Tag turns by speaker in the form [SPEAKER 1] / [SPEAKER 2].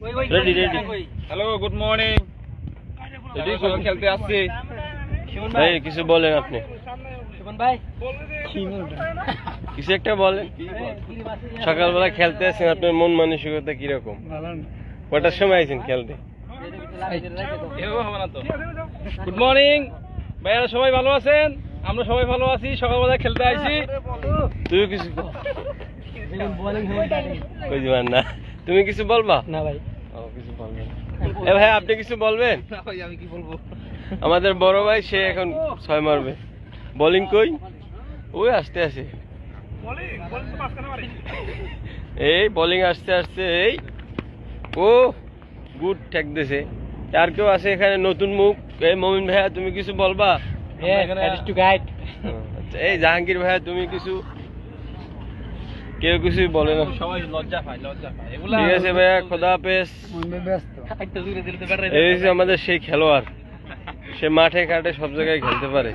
[SPEAKER 1] Ready ready.
[SPEAKER 2] Hello, good morning. Ready, সবাই খেলতে আসছি।
[SPEAKER 1] ভাই কিছু বলেন আপনি, কিছু একটা বলেন। সকালবেলা খেলতে আসছেন, আপনার মন মানসিকতা কিরকম? কটার সময় আইছেন খেলতে?
[SPEAKER 2] এভাবে হবে না তো। গুড মর্নিং ভাইয়ারা, সবাই ভালো আছেন? আমরা সবাই ভালো আছি, সকালবেলা খেলতে আইছি।
[SPEAKER 1] তুই কিছু কই দিবেন না? তুমি কিছু বলবা?
[SPEAKER 3] না ভাই,
[SPEAKER 1] ও কিছু বলবেন। এ ভাই আপনি কিছু বলবেন?
[SPEAKER 2] না ভাই, আমি কি বলবো?
[SPEAKER 1] আমাদের বড় ভাই সে এখন 6 মারবে। বোলিং কই? ওই আসতে আসে, এই বোলিং আসতে আসতে এই ও গুড ঠেক দিছে। আর কেউ আছে এখানে নতুন মুখ? এই মমিন ভাইয়া তুমি কিছু বলবা? আচ্ছা, এই জাহাঙ্গীর ভাইয়া তুমি কিছু? কেউ কিছু বলে না।
[SPEAKER 2] সবাই লজ্জা পায়, লজ্জা পায় এগুলা।
[SPEAKER 1] ঠিক আছে ভাইয়া, খোদা হাফেজ।
[SPEAKER 2] একটা দূরে দিলে তো বেড়াই
[SPEAKER 1] এই হচ্ছে আমাদের সেই খেলোয়াড়, সে মাঠে ঘাটে সব জায়গায় খেলতে পারে।